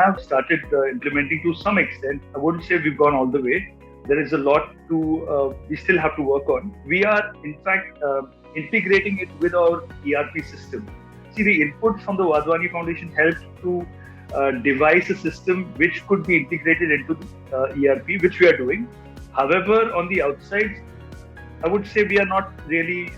have started implementing to some extent. I wouldn't say we've gone all the way. There is a lot we still have to work on. We are, in fact, integrating it with our ERP system. See, the input from the Wadhwani Foundation helped to devise a system which could be integrated into the ERP, which we are doing. However, on the outside, I would say we are not really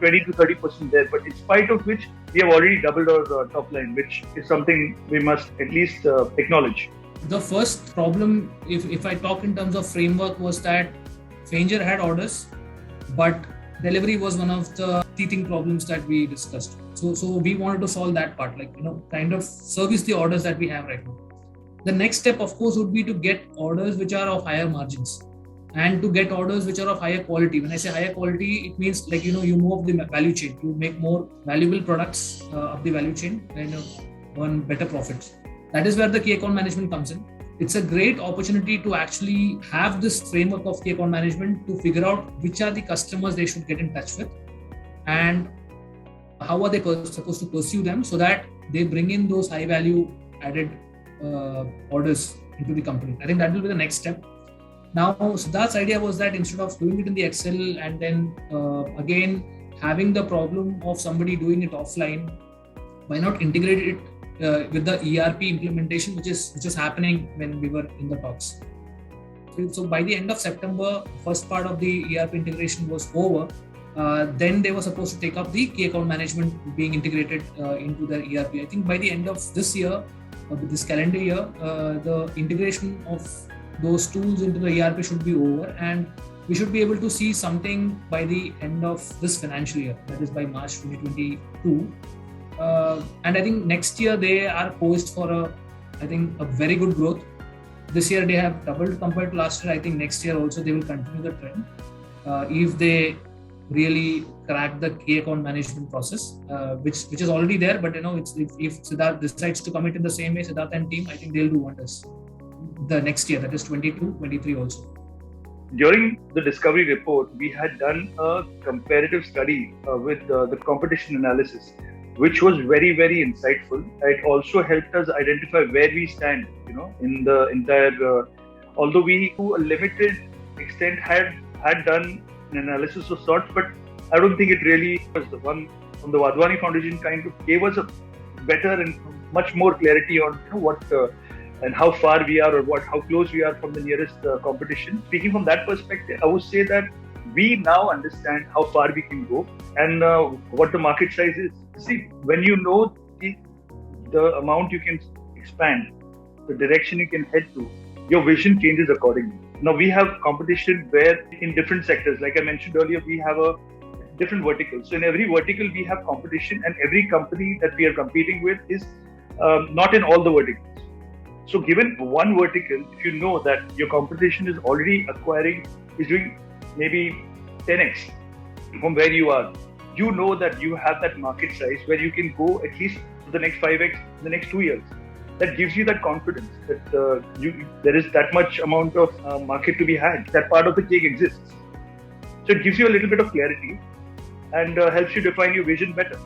20 to 30% there, but in spite of which, we have already doubled our top line, which is something we must at least acknowledge. The first problem, if I talk in terms of framework, was that Fainger had orders, but delivery was one of the teething problems that we discussed. So we wanted to solve that part, kind of service the orders that we have right now. The next step, of course, would be to get orders which are of higher margins and to get orders which are of higher quality. When I say higher quality, it means you move up the value chain, you make more valuable products up the value chain and earn better profits. That is where the key account management comes in. It's a great opportunity to actually have this framework of key account management to figure out which are the customers they should get in touch with and how are they supposed to pursue them so that they bring in those high value added orders into the company. I think that will be the next step. Now, Siddharth's idea was that instead of doing it in the Excel and then again having the problem of somebody doing it offline, why not integrate it with the ERP implementation, which is happening when we were in the talks. So by the end of September, first part of the ERP integration was over. Then they were supposed to take up the key account management being integrated into the ERP. I think by the end of this year, this calendar year, the integration of those tools into the ERP should be over, and we should be able to see something by the end of this financial year, that is by March 2022. And I think next year they are poised for a very good growth. This year they have doubled compared to last year. I think next year also they will continue the trend if they really crack the key account management process, which is already there. But if Siddharth decides to commit in the same way, Siddharth and team, I think they'll do wonders the next year, that is 22-23 also. During the discovery report, we had done a comparative study with the competition analysis, which was very, very insightful. It also helped us identify where we stand, in the entire, although we to a limited extent had done an analysis of sorts, but I don't think it really was the one from the Wadhwani Foundation kind of gave us a better and much more clarity on what and how far we are or how close we are from the nearest competition. Speaking from that perspective, I would say that we now understand how far we can go and what the market size is. See, when you know the amount you can expand, the direction you can head to, your vision changes accordingly. Now we have competition where in different sectors, like I mentioned earlier, we have a different verticals. So in every vertical we have competition, and every company that we are competing with is not in all the verticals. So given one vertical, if you know that your competition is already is doing maybe 10x from where you are, you know that you have that market size where you can go at least to the next 5x in the next 2 years. That gives you that confidence that there is that much amount of market to be had. That part of the cake exists. So it gives you a little bit of clarity and helps you define your vision better.